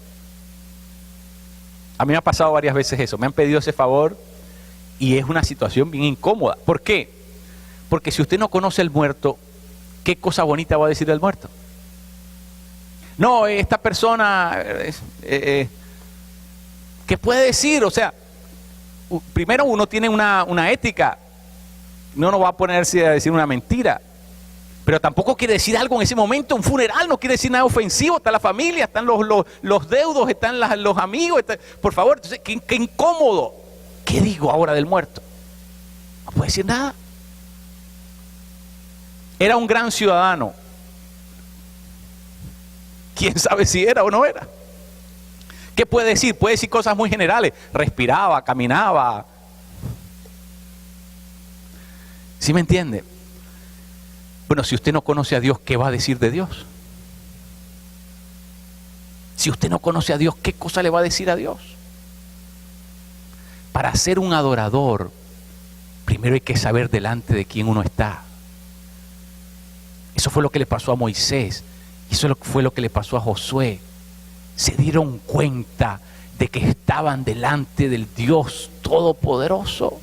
A mí me ha pasado varias veces eso. Me han pedido ese favor y es una situación bien incómoda. ¿Por qué? Porque si usted no conoce al muerto, ¿qué cosa bonita va a decir del muerto? No, esta persona, ¿qué puede decir? O sea, primero uno tiene una ética. Uno no va a ponerse a decir una mentira. Pero tampoco quiere decir algo en ese momento. Un funeral no quiere decir nada ofensivo. Está la familia, están los deudos, están los amigos. Por favor, entonces, qué incómodo. ¿Qué digo ahora del muerto? No puede decir nada. Era un gran ciudadano. ¿Quién sabe si era o no era? ¿Qué puede decir? Puede decir cosas muy generales. Respiraba, caminaba. ¿Sí me entiende? Bueno, si usted no conoce a Dios, ¿qué va a decir de Dios? Si usted no conoce a Dios, ¿qué cosa le va a decir a Dios? Para ser un adorador, primero hay que saber delante de quién uno está. Eso fue lo que le pasó a Moisés. Eso fue lo que le pasó a Josué. Se dieron cuenta de que estaban delante del Dios Todopoderoso.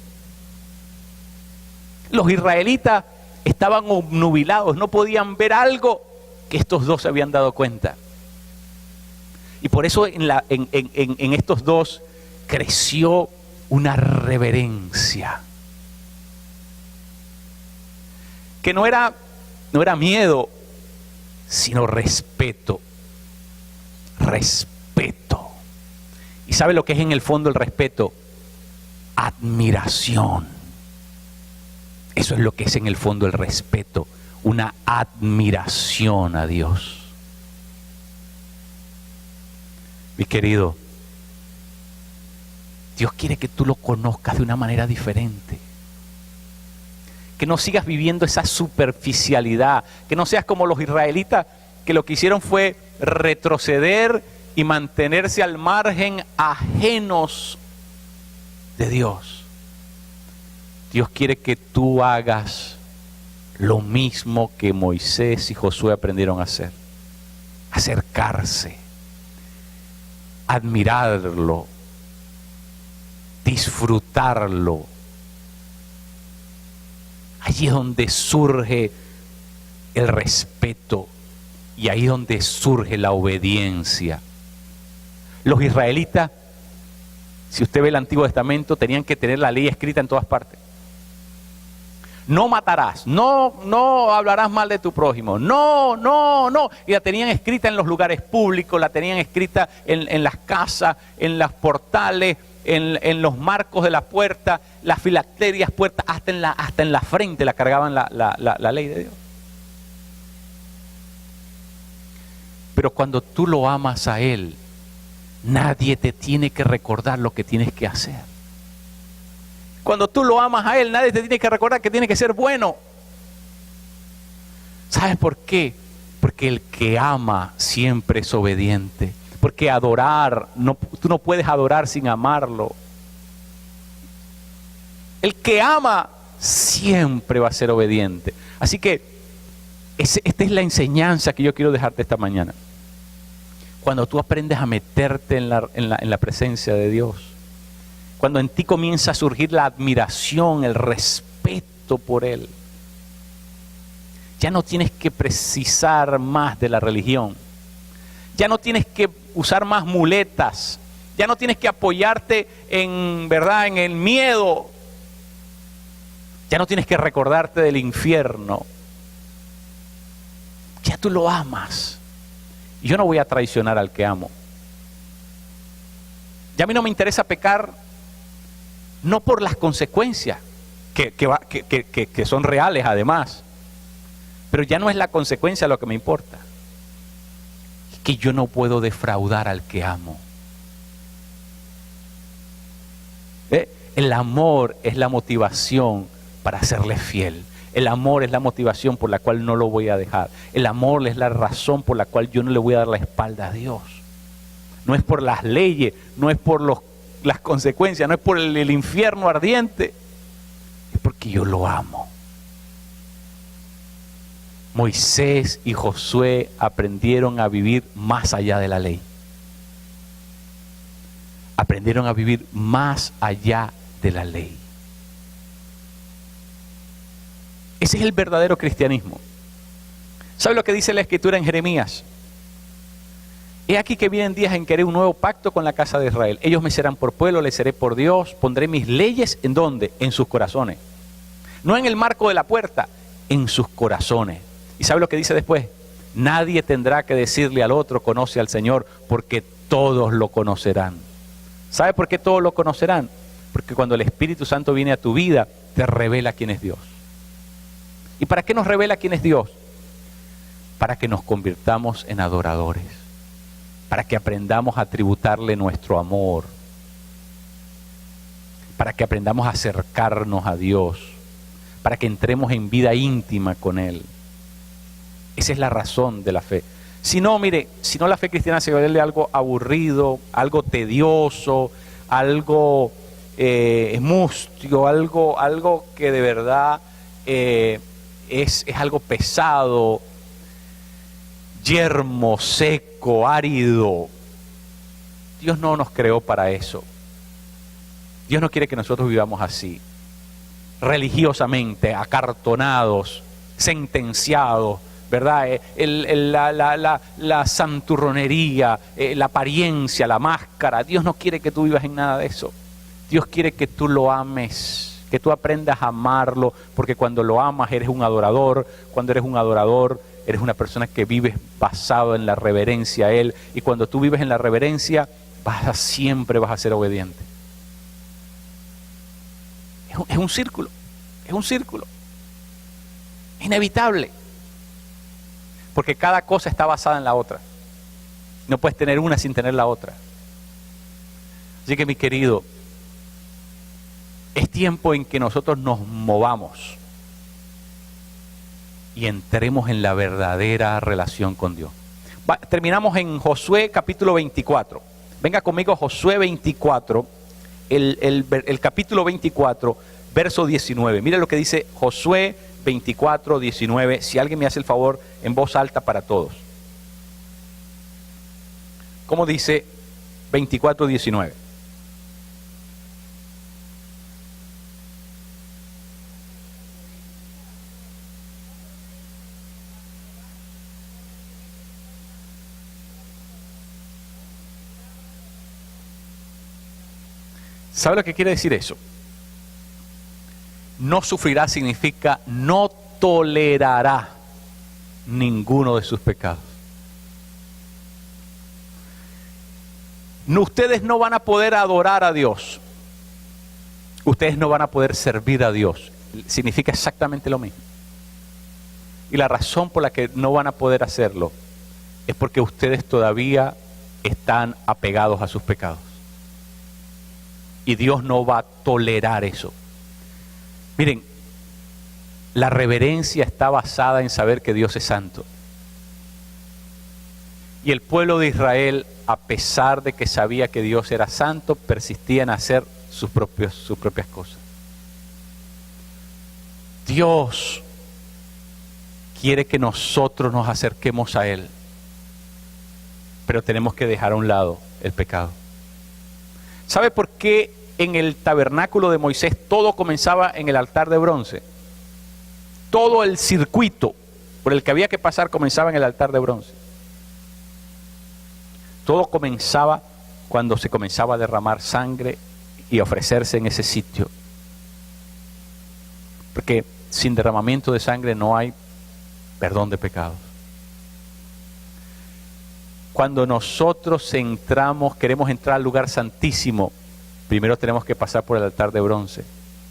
Los israelitas estaban obnubilados, no podían ver algo que estos dos se habían dado cuenta. Y por eso en estos dos creció una reverencia. Que no era miedo, sino respeto. Respeto. ¿Y sabe lo que es en el fondo el respeto? Admiración. Eso es lo que es en el fondo el respeto. Una admiración a Dios. Mi querido, Dios quiere que tú lo conozcas de una manera diferente. Que no sigas viviendo esa superficialidad. Que no seas como los israelitas, que lo que hicieron fue retroceder y mantenerse al margen, ajenos de Dios. Dios quiere que tú hagas lo mismo que Moisés y Josué aprendieron a hacer. Acercarse, admirarlo, disfrutarlo. Allí es donde surge el respeto, Y ahí es donde surge la obediencia. Los israelitas, si usted ve el Antiguo Testamento, tenían que tener la ley escrita en todas partes. No matarás, no hablarás mal de tu prójimo, no. Y la tenían escrita en los lugares públicos, la tenían escrita en las casas, en los portales, en los marcos de la puerta, las filacterias, puertas, hasta en la frente la cargaban la ley de Dios. Pero cuando tú lo amas a Él, nadie te tiene que recordar lo que tienes que hacer. Cuando tú lo amas a Él, nadie te tiene que recordar que tiene que ser bueno. ¿Sabes por qué? Porque el que ama siempre es obediente. Porque adorar, tú no puedes adorar sin amarlo. El que ama siempre va a ser obediente. Así que esta es la enseñanza que yo quiero dejarte esta mañana. Cuando tú aprendes a meterte en la presencia de Dios, cuando en ti comienza a surgir la admiración, el respeto por Él, ya no tienes que precisar más de la religión, ya no tienes que usar más muletas, ya no tienes que apoyarte en el miedo, ya no tienes que recordarte del infierno, ya tú lo amas. Y yo no voy a traicionar al que amo. Ya a mí no me interesa pecar, no por las consecuencias, que son reales además, pero ya no es la consecuencia lo que me importa. Es que yo no puedo defraudar al que amo. El amor es la motivación para serle fiel. El amor es la motivación por la cual no lo voy a dejar. El amor es la razón por la cual yo no le voy a dar la espalda a Dios. No es por las leyes, no es por las consecuencias, no es por el infierno ardiente, es porque yo lo amo. Moisés y Josué aprendieron a vivir más allá de la ley. Aprendieron a vivir más allá de la ley. Ese es el verdadero cristianismo. ¿Sabe lo que dice la Escritura en Jeremías? He aquí que vienen días en que haré un nuevo pacto con la casa de Israel. Ellos me serán por pueblo, les seré por Dios. Pondré mis leyes, ¿en dónde? En sus corazones. No en el marco de la puerta, en sus corazones. ¿Y sabe lo que dice después? Nadie tendrá que decirle al otro, conoce al Señor, porque todos lo conocerán. ¿Sabe por qué todos lo conocerán? Porque cuando el Espíritu Santo viene a tu vida, te revela quién es Dios. ¿Y para qué nos revela quién es Dios? Para que nos convirtamos en adoradores. Para que aprendamos a tributarle nuestro amor. Para que aprendamos a acercarnos a Dios. Para que entremos en vida íntima con Él. Esa es la razón de la fe. Si no, mire, si no, la fe cristiana se vuelve algo aburrido, algo tedioso, algo mustio, algo que de verdad es algo pesado, yermo, seco, árido. Dios no nos creó para eso. Dios no quiere que nosotros vivamos así, religiosamente, acartonados, sentenciados, ¿verdad? La santurronería, la apariencia, la máscara. Dios no quiere que tú vivas en nada de eso. Dios quiere que tú lo ames, que tú aprendas a amarlo, porque cuando lo amas eres un adorador. Cuando eres un adorador, eres una persona que vives basado en la reverencia a Él. Y cuando tú vives en la reverencia, siempre vas a ser obediente. Es un círculo, es un círculo. Es inevitable. Porque cada cosa está basada en la otra. No puedes tener una sin tener la otra. Así que, mi querido, es tiempo en que nosotros nos movamos y entremos en la verdadera relación con Dios. Terminamos en Josué capítulo 24. Venga conmigo, Josué 24, el capítulo 24, verso 19. Mira lo que dice Josué 24, 19. Si alguien me hace el favor, en voz alta para todos. ¿Cómo dice 24, 19? ¿Sabe lo que quiere decir eso? No sufrirá significa no tolerará ninguno de sus pecados. No, ustedes no van a poder adorar a Dios. Ustedes no van a poder servir a Dios. Significa exactamente lo mismo. Y la razón por la que no van a poder hacerlo es porque ustedes todavía están apegados a sus pecados. Y Dios no va a tolerar eso. Miren, la reverencia está basada en saber que Dios es santo. Y el pueblo de Israel, a pesar de que sabía que Dios era santo, persistía en hacer sus propias cosas. Dios quiere que nosotros nos acerquemos a Él, pero tenemos que dejar a un lado el pecado. ¿Sabe por qué en el tabernáculo de Moisés todo comenzaba en el altar de bronce? Todo el circuito por el que había que pasar comenzaba en el altar de bronce. Todo comenzaba cuando se comenzaba a derramar sangre y ofrecerse en ese sitio. Porque sin derramamiento de sangre no hay perdón de pecados. Cuando nosotros queremos entrar al lugar santísimo, primero tenemos que pasar por el altar de bronce.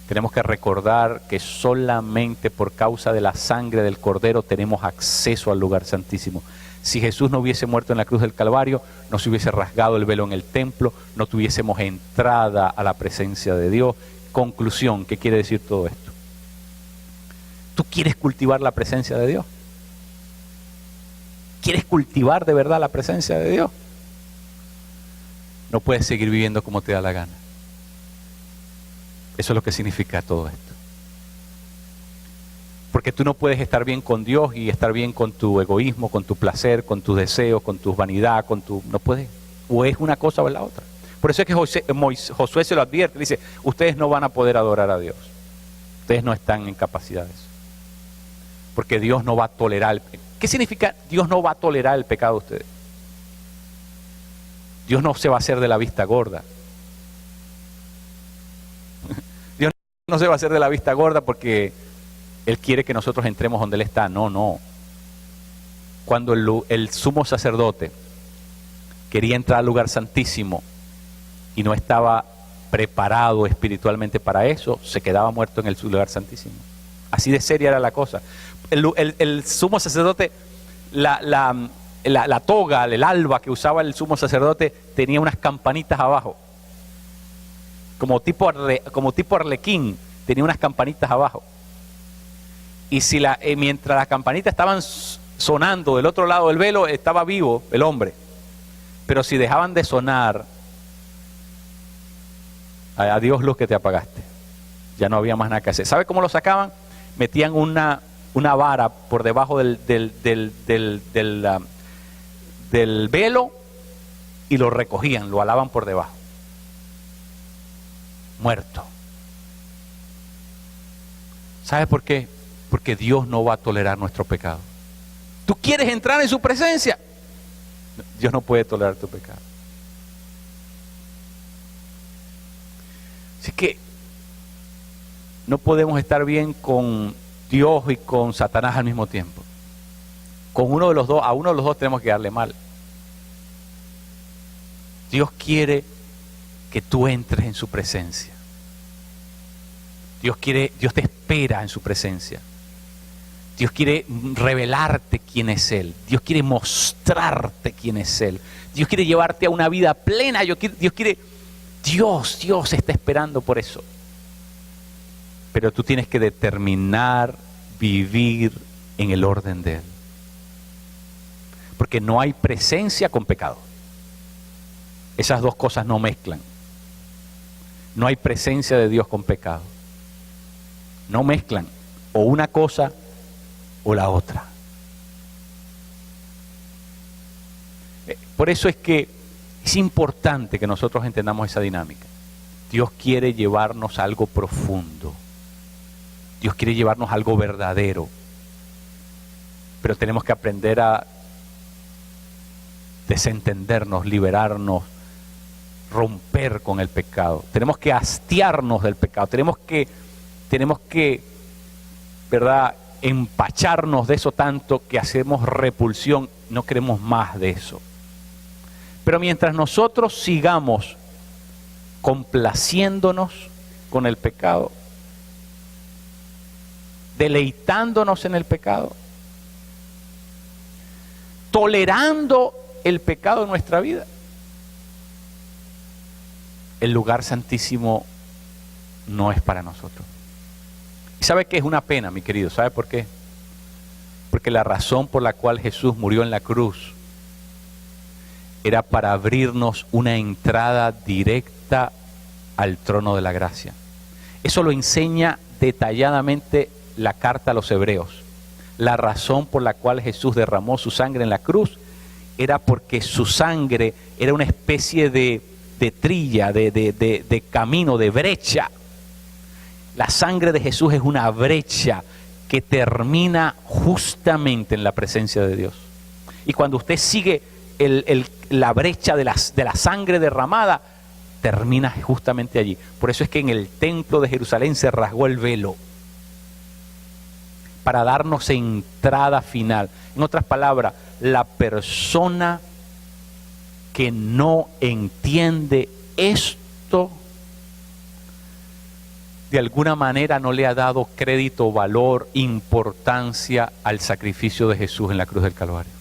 Tenemos que recordar que solamente por causa de la sangre del Cordero tenemos acceso al lugar santísimo. Si Jesús no hubiese muerto en la cruz del Calvario, no se hubiese rasgado el velo en el templo, no tuviésemos entrada a la presencia de Dios. Conclusión, ¿qué quiere decir todo esto? ¿Tú quieres cultivar la presencia de Dios? ¿Quieres cultivar de verdad la presencia de Dios? No puedes seguir viviendo como te da la gana. Eso es lo que significa todo esto. Porque tú no puedes estar bien con Dios y estar bien con tu egoísmo, con tu placer, con tus deseos, con tu vanidad, no puedes. O es una cosa o es la otra. Por eso es que Josué se lo advierte, dice, ustedes no van a poder adorar a Dios. Ustedes no están en capacidades. Porque Dios no va a tolerar. ¿Qué significa Dios no va a tolerar el pecado de ustedes? Dios no se va a hacer de la vista gorda. Dios no se va a hacer de la vista gorda porque Él quiere que nosotros entremos donde Él está. No. Cuando el sumo sacerdote quería entrar al lugar santísimo y no estaba preparado espiritualmente para eso, se quedaba muerto en el lugar santísimo. Así de seria era la cosa. El sumo sacerdote, la toga, el alba que usaba el sumo sacerdote tenía unas campanitas abajo. Como tipo arlequín, tenía unas campanitas abajo. Y si mientras las campanitas estaban sonando del otro lado del velo, estaba vivo el hombre. Pero si dejaban de sonar, adiós luz que te apagaste. Ya no había más nada que hacer. ¿Sabe cómo lo sacaban? Metían una vara por debajo del velo y lo recogían, lo alaban por debajo. Muerto. ¿Sabe por qué? Porque Dios no va a tolerar nuestro pecado. ¿Tú quieres entrar en su presencia? Dios no puede tolerar tu pecado. Así que no podemos estar bien con Dios y con Satanás al mismo tiempo. Con uno de los dos, a uno de los dos tenemos que darle mal. Dios quiere que tú entres en su presencia. Dios te espera en su presencia. Dios quiere revelarte quién es Él. Dios quiere mostrarte quién es Él. Dios quiere llevarte a una vida plena. Dios está esperando por eso. Pero tú tienes que determinar vivir en el orden de Él. Porque no hay presencia con pecado. Esas dos cosas no mezclan. No hay presencia de Dios con pecado. No mezclan o una cosa o la otra. Por eso es que es importante que nosotros entendamos esa dinámica. Dios quiere llevarnos a algo profundo. Dios quiere llevarnos a algo verdadero. Pero tenemos que aprender a desentendernos, liberarnos romper con el pecado, tenemos que hastiarnos del pecado, tenemos que, ¿verdad?, empacharnos de eso tanto que hacemos repulsión, no queremos más de eso. Pero mientras nosotros sigamos complaciéndonos con el pecado, deleitándonos en el pecado, tolerando el pecado en nuestra vida, el lugar santísimo no es para nosotros. ¿Y sabe qué es una pena, mi querido? ¿Sabe por qué? Porque la razón por la cual Jesús murió en la cruz era para abrirnos una entrada directa al trono de la gracia. Eso lo enseña detalladamente la carta a los Hebreos. La razón por la cual Jesús derramó su sangre en la cruz era porque su sangre era una especie de trilla, de camino, de brecha. La sangre de Jesús es una brecha que termina justamente en la presencia de Dios. Y cuando usted sigue la brecha de la sangre derramada, termina justamente allí. Por eso es que en el templo de Jerusalén se rasgó el velo, para darnos entrada final. En otras palabras, la persona que no entiende esto, de alguna manera no le ha dado crédito, valor, importancia al sacrificio de Jesús en la cruz del Calvario.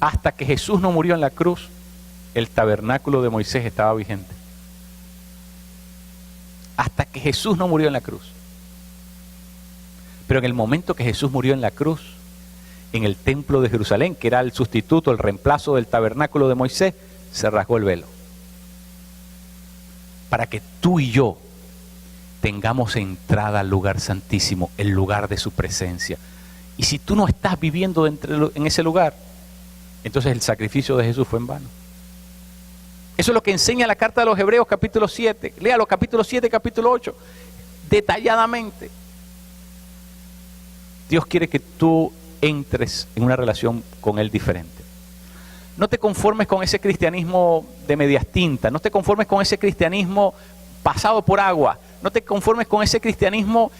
Hasta que Jesús no murió en la cruz, el tabernáculo de Moisés estaba vigente. Hasta que Jesús no murió en la cruz. Pero en el momento que Jesús murió en la cruz, en el templo de Jerusalén, que era el sustituto, el reemplazo del tabernáculo de Moisés, se rasgó el velo. Para que tú y yo tengamos entrada al lugar santísimo, el lugar de su presencia. Y si tú no estás viviendo en ese lugar, entonces el sacrificio de Jesús fue en vano. Eso es lo que enseña la carta de los Hebreos capítulo 7. Léalo, capítulo 7, capítulo 8, detalladamente. Dios quiere que tú entres en una relación con Él diferente. No te conformes con ese cristianismo de medias tintas, no te conformes con ese cristianismo pasado por agua, no te conformes con ese cristianismo,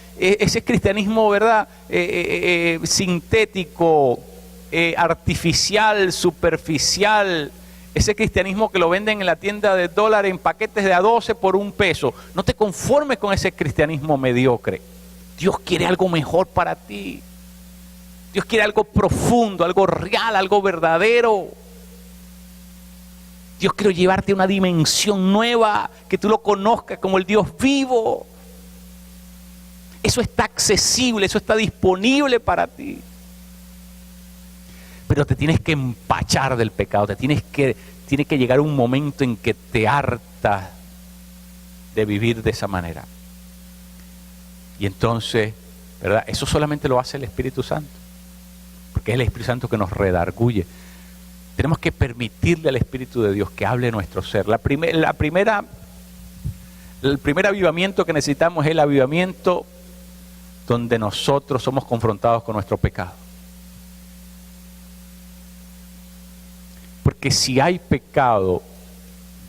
¿verdad? Sintético, artificial, superficial, ese cristianismo que lo venden en la tienda de dólares en paquetes de a 12 por $1. No te conformes con ese cristianismo mediocre. Dios quiere algo mejor para ti. Dios quiere algo profundo, algo real, algo verdadero. Dios quiere llevarte a una dimensión nueva, que tú lo conozcas como el Dios vivo. Eso está accesible, eso está disponible para ti. Pero te tienes que empachar del pecado, tiene que llegar un momento en que te hartas de vivir de esa manera. Y entonces, ¿verdad? Eso solamente lo hace el Espíritu Santo, porque es el Espíritu Santo que nos redarguye. Tenemos que permitirle al Espíritu de Dios que hable en nuestro ser. El primer avivamiento que necesitamos es el avivamiento donde nosotros somos confrontados con nuestro pecado. Porque si hay pecado,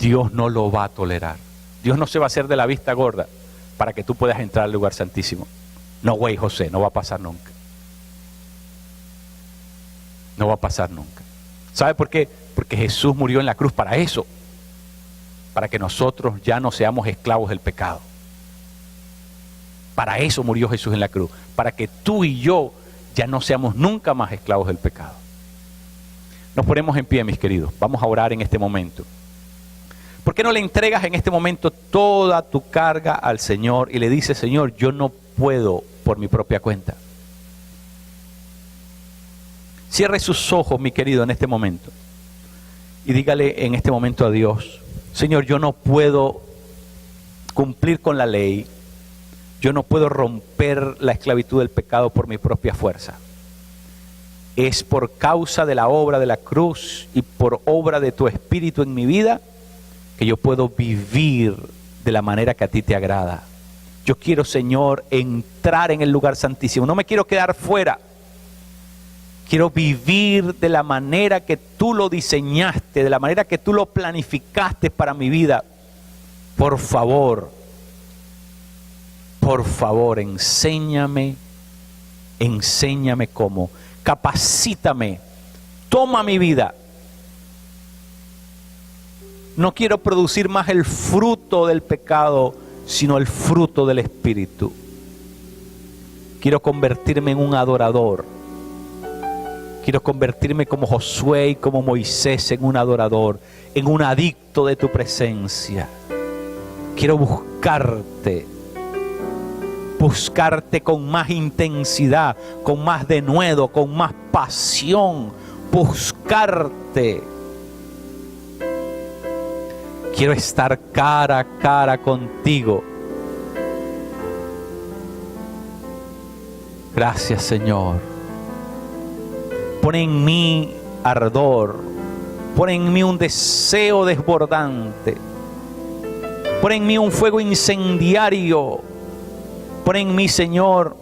Dios no lo va a tolerar. Dios no se va a hacer de la vista gorda para que tú puedas entrar al lugar santísimo. No, güey, José, no va a pasar nunca. No va a pasar nunca. ¿Sabe por qué? Porque Jesús murió en la cruz para eso. Para que nosotros ya no seamos esclavos del pecado. Para eso murió Jesús en la cruz. Para que tú y yo ya no seamos nunca más esclavos del pecado. Nos ponemos en pie, mis queridos. Vamos a orar en este momento. ¿Por qué no le entregas en este momento toda tu carga al Señor y le dices, Señor, yo no puedo por mi propia cuenta? Cierre sus ojos, mi querido, en este momento. Y dígale en este momento a Dios, Señor, yo no puedo cumplir con la ley. Yo no puedo romper la esclavitud del pecado por mi propia fuerza. Es por causa de la obra de la cruz y por obra de tu Espíritu en mi vida que yo puedo vivir de la manera que a ti te agrada. Yo quiero, Señor, entrar en el lugar santísimo. No me quiero quedar fuera. Quiero vivir de la manera que tú lo diseñaste, de la manera que tú lo planificaste para mi vida. Por favor, enséñame cómo. Capacítame. Toma mi vida. No quiero producir más el fruto del pecado, sino el fruto del Espíritu. Quiero convertirme en un adorador. Quiero convertirme como Josué y como Moisés en un adorador, en un adicto de tu presencia. Quiero buscarte con más intensidad, con más denuedo, con más pasión. Buscarte. Quiero estar cara a cara contigo. Gracias, Señor. Pon en mí ardor. Pon en mí un deseo desbordante. Pon en mí un fuego incendiario. Pon en mí, Señor,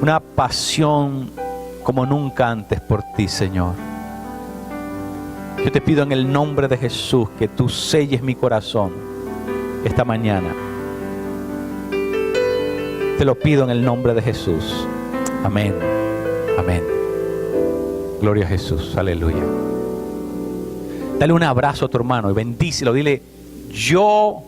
una pasión como nunca antes por ti, Señor. Yo te pido en el nombre de Jesús que tú selles mi corazón esta mañana. Te lo pido en el nombre de Jesús. Amén. Amén. Gloria a Jesús. Aleluya. Dale un abrazo a tu hermano y bendícelo. Dile, yo